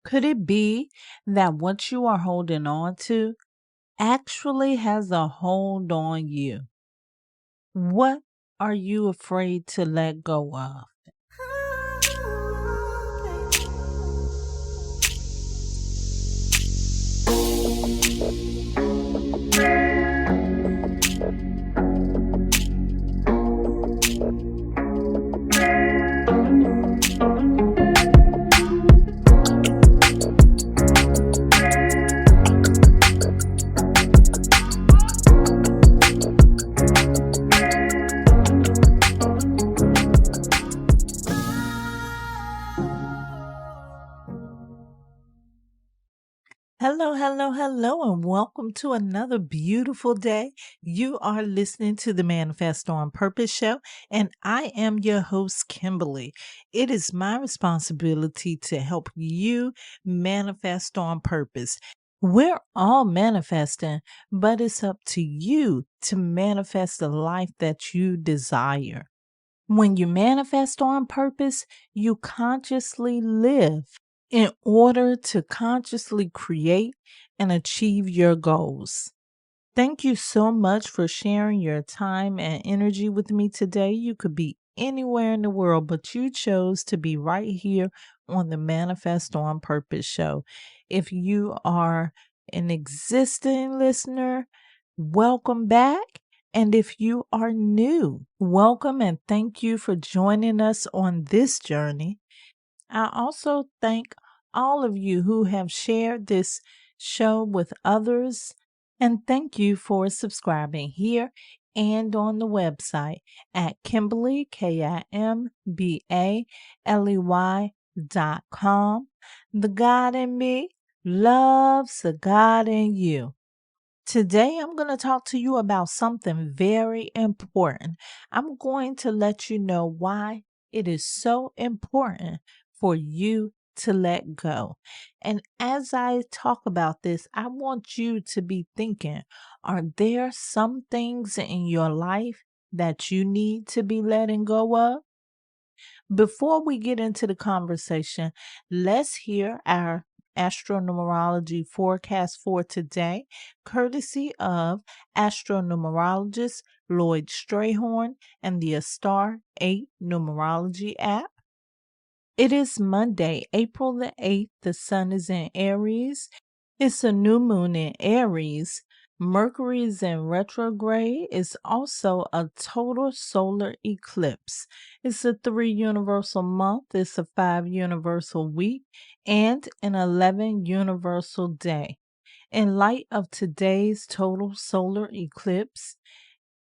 Could it be that what you are holding on to actually has a hold on you? What are you afraid to let go of? Hello, hello, hello, and welcome to another beautiful day. You are listening to the Manifest on Purpose show, and I am your host, Kimbaley. It is my responsibility to help you manifest on purpose. We're all manifesting, but it's up to you to manifest the life that you desire. When you manifest on purpose, you consciously live in order to consciously create and achieve your goals. Thank you so much for sharing your time and energy with me today. You could be anywhere in the world, but you chose to be right here on the Manifest on Purpose show. If you are an existing listener, welcome back. And if you are new, welcome and thank you for joining us on this journey. I also thank all of you who have shared this show with others, and thank you for subscribing here and on the website at Kimbaley, KIMBALEY.com. The God in me loves the God in you. Today, I'm going to talk to you about something very important. I'm going to let you know why it is so important for you to let go. And as I talk about this, I want you to be thinking, are there some things in your life that you need to be letting go of? Before we get into the conversation, let's hear our Astro-Numerology forecast for today, courtesy of Astro-Numerologist LLoyd Strayhorn and the Star 8 Numerology app. It is Monday, April the 8th. The sun is in Aries. It's a new moon in Aries. Mercury is in retrograde. It's also a total solar eclipse. It's a 3 universal month. It's a 5 universal week and an 11 universal day. In light of today's total solar eclipse,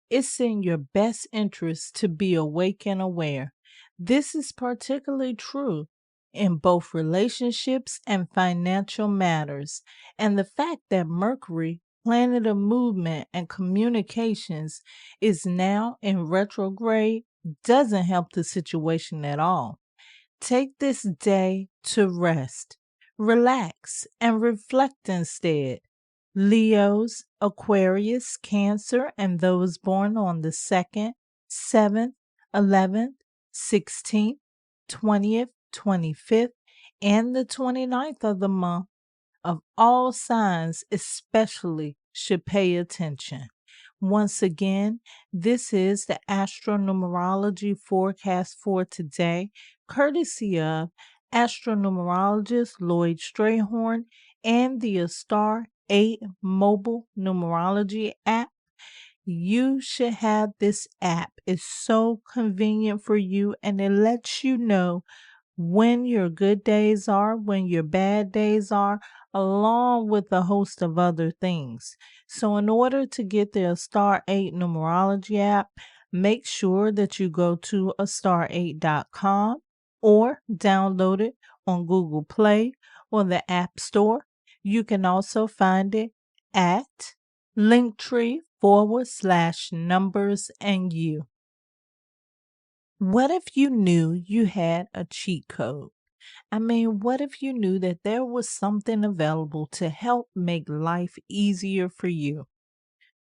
it's in your best interest to be awake and aware. This is particularly true in both relationships and financial matters. And the fact that Mercury, planet of movement and communications, is now in retrograde doesn't help the situation at all. Take this day to rest, relax, and reflect instead. Leos, Aquarius, Cancer, and those born on the 2nd, 7th, 11th, 16th, 20th, 25th, and the 29th of the month of all signs especially should pay attention. Once again, this is the Astro-Numerology forecast for today, courtesy of Astro-Numerologist LLoyd Strayhorn and the Star 8 mobile numerology app. You should have this app. It's so convenient for you, and it lets you know when your good days are, when your bad days are, along with a host of other things. So in order to get the Star 8 Numerology app, make sure that you go to astar8.com or download it on Google Play or the App Store. You can also find it at Linktree/numbers and you. What if you knew you had a cheat code? I mean, what if you knew that there was something available to help make life easier for you?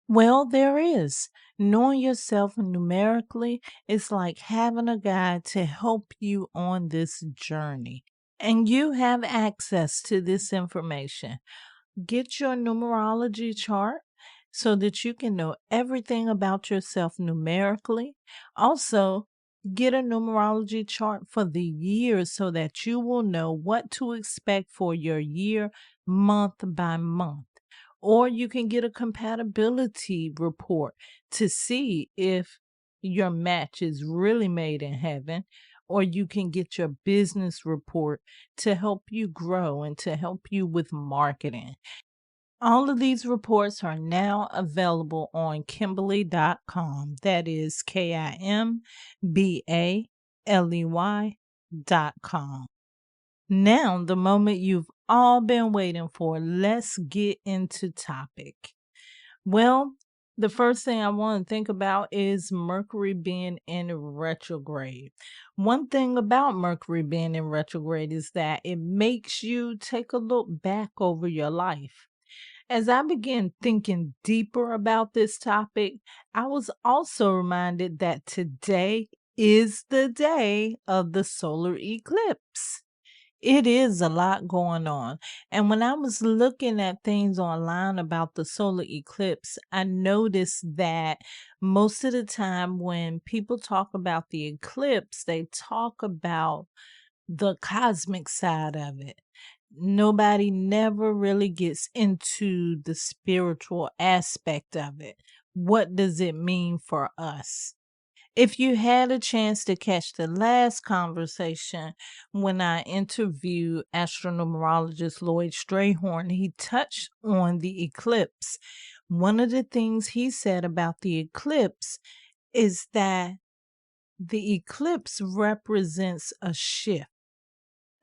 Well, there is. Knowing yourself numerically is like having a guide to help you on this journey. and you have access to this information. Get your numerology chart so that you can know everything about yourself numerically. Also, get a numerology chart for the year so that you will know what to expect for your year month by month. Or you can get a compatibility report to see if your match is really made in heaven. Or you can get your business report to help you grow and to help you with marketing. All of these reports are now available on Kimbaley.com. That is Kimbaley.com. Now, the moment you've all been waiting for, let's get into topic. Well, the first thing I want to think about is Mercury being in retrograde. One thing about Mercury being in retrograde is that it makes you take a look back over your life. As I began thinking deeper about this topic, I was also reminded that today is the day of the solar eclipse. It is a lot going on. And when I was looking at things online about the solar eclipse, I noticed that most of the time when people talk about the eclipse, they talk about the cosmic side of it. Nobody never really gets into the spiritual aspect of it. What does it mean for us? If you had a chance to catch the last conversation when I interviewed Astro-Numerologist LLoyd Strayhorn, he touched on the eclipse. One of the things he said about the eclipse is that the eclipse represents a shift.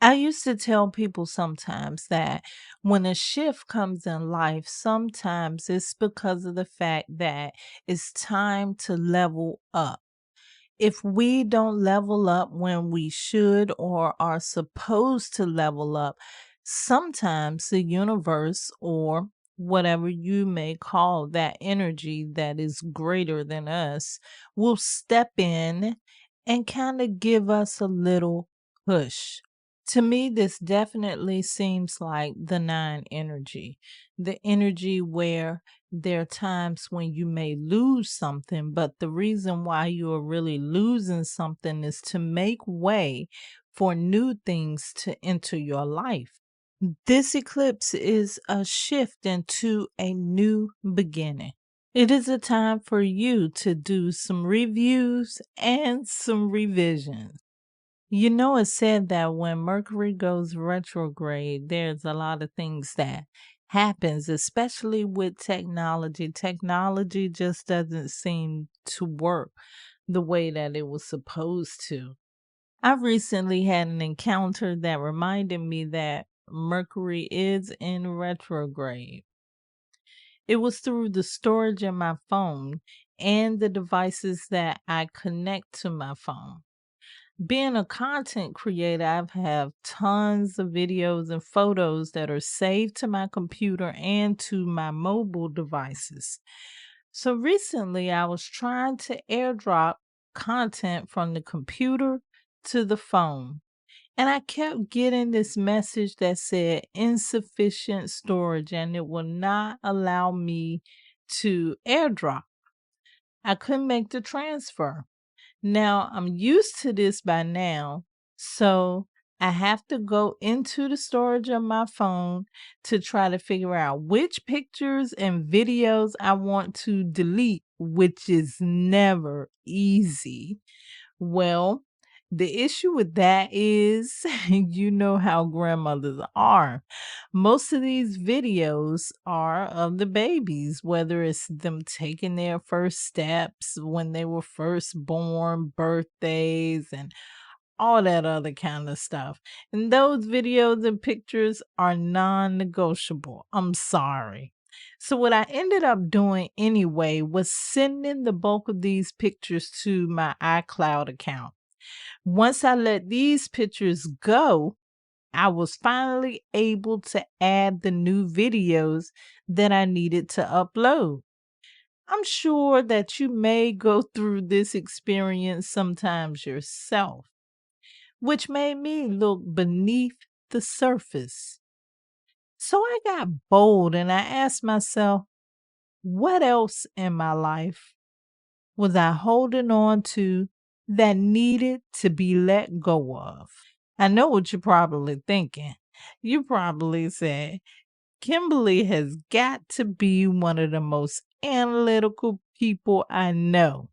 I used to tell people sometimes that when a shift comes in life, sometimes it's because of the fact that it's time to level up. If we don't level up when we should or are supposed to level up, sometimes the universe or whatever you may call that energy that is greater than us will step in and kind of give us a little push. To me, this definitely seems like the nine energy, the energy where there are times when you may lose something, but the reason why you are really losing something is to make way for new things to enter your life. This eclipse is a shift into a new beginning. It is a time for you to do some reviews and some revisions. You know, it's said that when Mercury goes retrograde, there's a lot of things that happens, especially with technology. Technology just doesn't seem to work the way that it was supposed to. I recently had an encounter that reminded me that Mercury is in retrograde. It was through the storage in my phone and the devices that I connect to my phone. Being a content creator, I've have tons of videos and photos that are saved to my computer and to my mobile devices. So recently I was trying to airdrop content from the computer to the phone. And I kept getting this message that said insufficient storage and it will not allow me to airdrop. I couldn't make the transfer. Now, I'm used to this by now, so I have to go into the storage of my phone to try to figure out which pictures and videos I want to delete, which is never easy. Well, the issue with that is, you know how grandmothers are. Most of these videos are of the babies, whether it's them taking their first steps when they were first born, birthdays, and all that other kind of stuff. And those videos and pictures are non-negotiable. I'm sorry. So what I ended up doing anyway was sending the bulk of these pictures to my iCloud account. Once I let these pictures go, I was finally able to add the new videos that I needed to upload. I'm sure that you may go through this experience sometimes yourself, which made me look beneath the surface. So I got bold and I asked myself, what else in my life was I holding on to that needed to be let go of? I know what you're probably thinking. You probably said, Kimberly has got to be one of the most analytical people I know.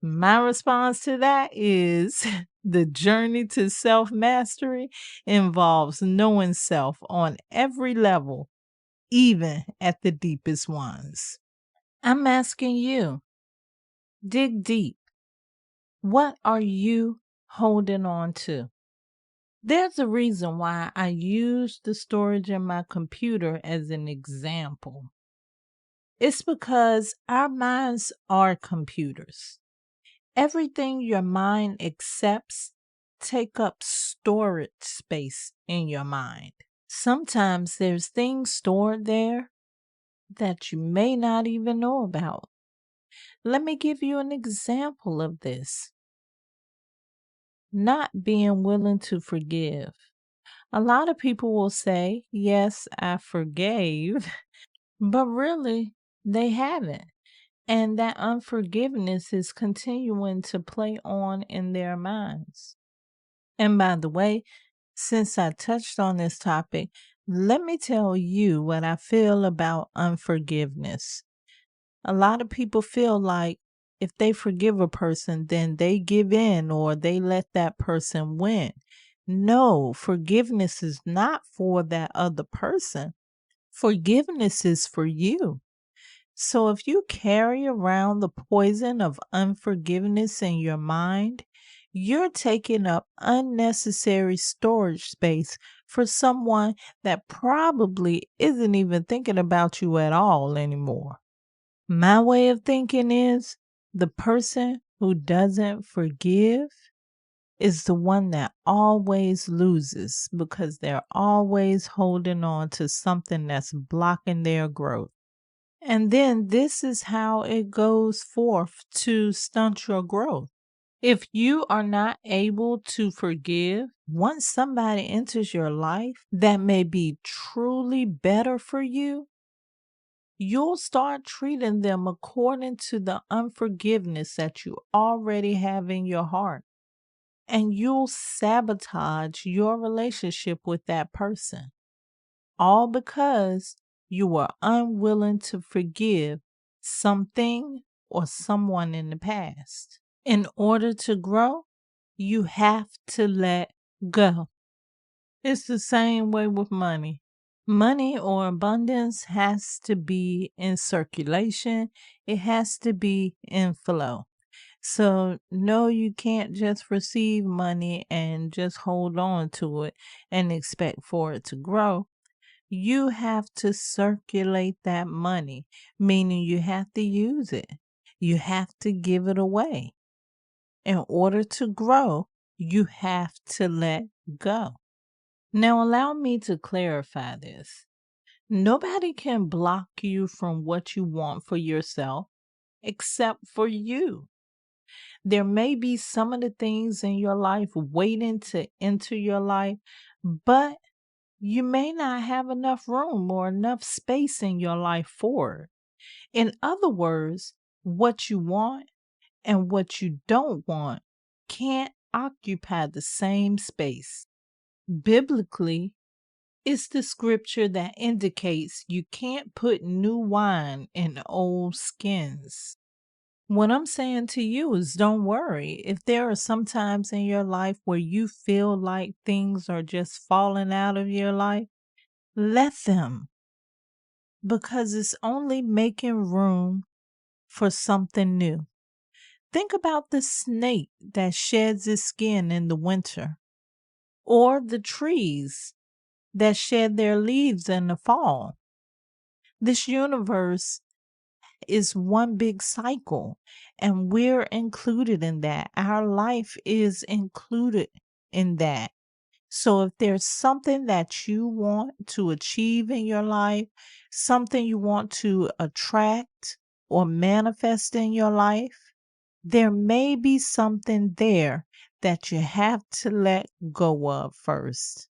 My response to that is the journey to self mastery involves knowing self on every level, even at the deepest ones. I'm asking you, dig deep. What are you holding on to? There's a reason why I use the storage in my computer as an example. It's because our minds are computers. Everything your mind accepts take up storage space in your mind. Sometimes there's things stored there that you may not even know about. Let me give you an example of this. Not being willing to forgive. A lot of people will say, yes, I forgave, but really they haven't. And that unforgiveness is continuing to play on in their minds. And by the way, since I touched on this topic, let me tell you what I feel about unforgiveness. A lot of people feel like if they forgive a person, then they give in or they let that person win. No, forgiveness is not for that other person. Forgiveness is for you. So if you carry around the poison of unforgiveness in your mind, you're taking up unnecessary storage space for someone that probably isn't even thinking about you at all anymore. My way of thinking is the person who doesn't forgive is the one that always loses because they're always holding on to something that's blocking their growth. And then this is how it goes forth to stunt your growth. If you are not able to forgive, once somebody enters your life that may be truly better for you, you'll start treating them according to the unforgiveness that you already have in your heart. And you'll sabotage your relationship with that person. All because you were unwilling to forgive something or someone in the past. In order to grow, you have to let go. It's the same way with money. Money or abundance has to be in circulation. It has to be in flow. So, no, you can't just receive money and just hold on to it and expect for it to grow. You have to circulate that money, meaning you have to use it. You have to give it away. In order to grow, you have to let go. Now, allow me to clarify this. Nobody can block you from what you want for yourself except for you. There may be some of the things in your life waiting to enter your life, but you may not have enough room or enough space in your life for it. In other words, what you want and what you don't want can't occupy the same space. Biblically, it's the scripture that indicates you can't put new wine in old skins. What I'm saying to you is don't worry. If there are some times in your life where you feel like things are just falling out of your life, let them, because it's only making room for something new. Think about the snake that sheds its skin in the winter, or the trees that shed their leaves in the fall. This universe is one big cycle, and we're included in that. Our life is included in that. So if there's something that you want to achieve in your life, something you want to attract or manifest in your life, there may be something there that you have to let go of first.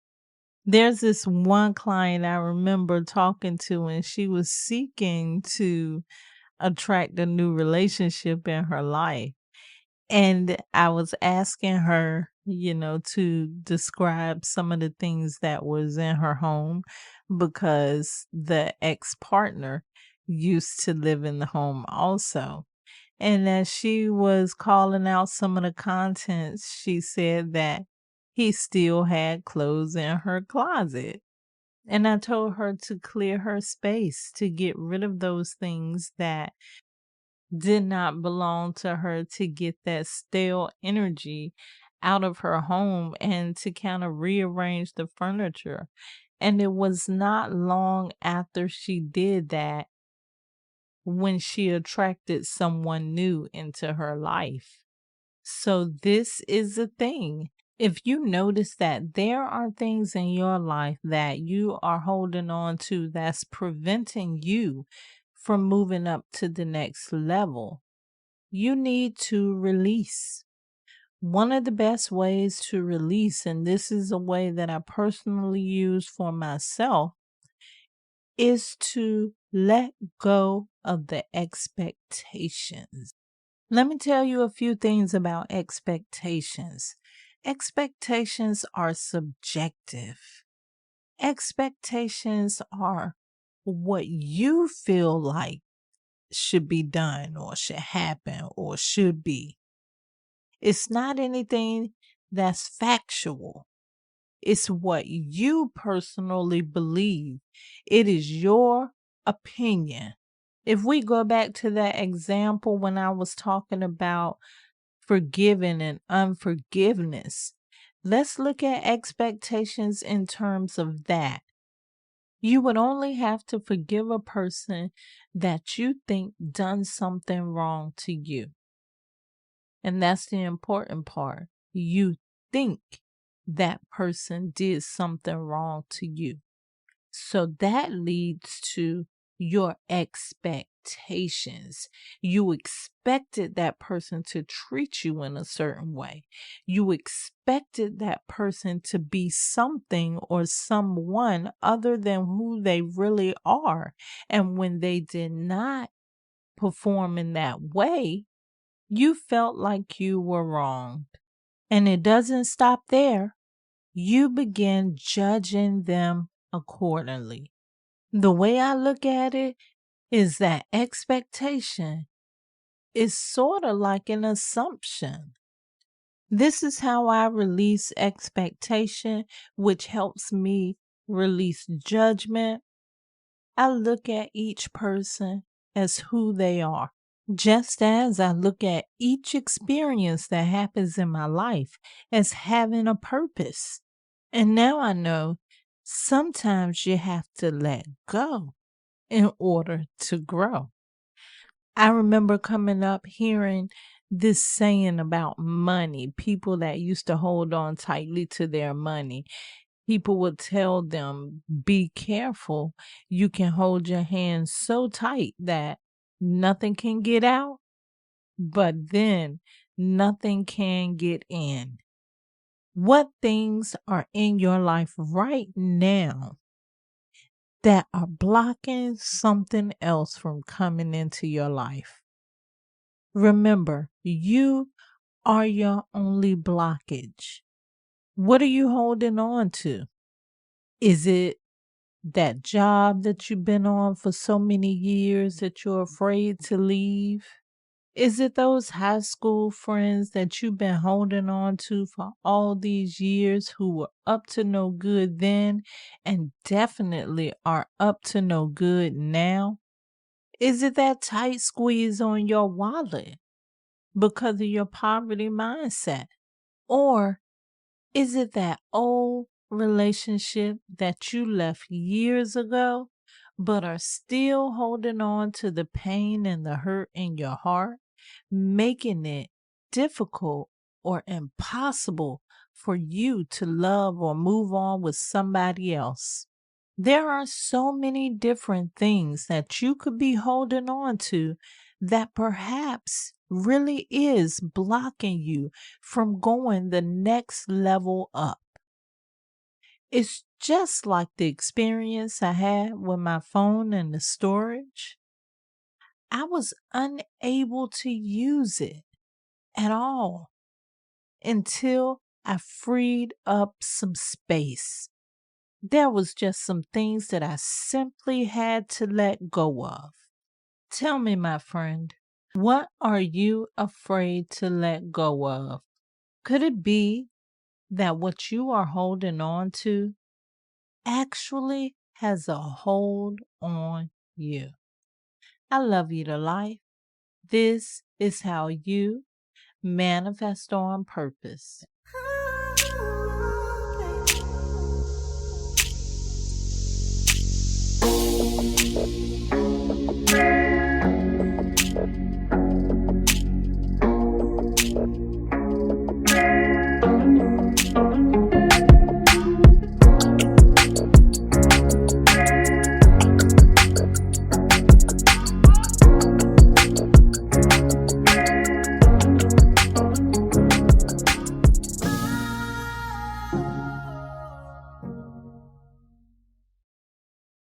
There's this one client I remember talking to, and she was seeking to attract a new relationship in her life. And I was asking her, to describe some of the things that was in her home because the ex-partner used to live in the home also. And as she was calling out some of the contents, she said that he still had clothes in her closet. And I told her to clear her space, to get rid of those things that did not belong to her, to get that stale energy out of her home and to kind of rearrange the furniture. And it was not long after she did that when she attracted someone new into her life. So this is the thing. If you notice that there are things in your life that you are holding on to that's preventing you from moving up to the next level, you need to release. One of the best ways to release, and this is a way that I personally use for myself, is to let go of the expectations. Let me tell you a few things about expectations. Expectations are subjective. Expectations are what you feel like should be done or should happen or should be. It's not anything that's factual. It's what you personally believe. It is your opinion. If we go back to that example when I was talking about forgiving and unforgiveness, let's look at expectations in terms of that. You would only have to forgive a person that you think done something wrong to you. And that's the important part. You think that person did something wrong to you. So that leads to your expectations. You expected that person to treat you in a certain way. You expected that person to be something or someone other than who they really are. And when they did not perform in that way, you felt like you were wronged. And it doesn't stop there. You begin judging them accordingly. The way I look at it is that expectation is sort of like an assumption. This is how I release expectation, which helps me release judgment. I look at each person as who they are, just as I look at each experience that happens in my life as having a purpose. And now I know sometimes you have to let go in order to grow. I remember coming up hearing this saying about money, people that used to hold on tightly to their money. People would tell them, be careful. You can hold your hands so tight that nothing can get out, but then nothing can get in. What things are in your life right now that are blocking something else from coming into your life? Remember, you are your only blockage. What are you holding on to? Is it that job that you've been on for so many years that you're afraid to leave? Is it those high school friends that you've been holding on to for all these years who were up to no good then and definitely are up to no good now? Is it that tight squeeze on your wallet because of your poverty mindset? Or is it that old relationship that you left years ago, but are still holding on to the pain and the hurt in your heart, making it difficult or impossible for you to love or move on with somebody else? There are so many different things that you could be holding on to that perhaps really is blocking you from going the next level up. It's Just like the experience I had with my phone and the storage, I was unable to use it at all until I freed up some space. There was just some things that I simply had to let go of. Tell me, my friend, what are you afraid to let go of? Could it be that what you are holding on to actually has a hold on you? I love you to life. This is how you manifest on purpose.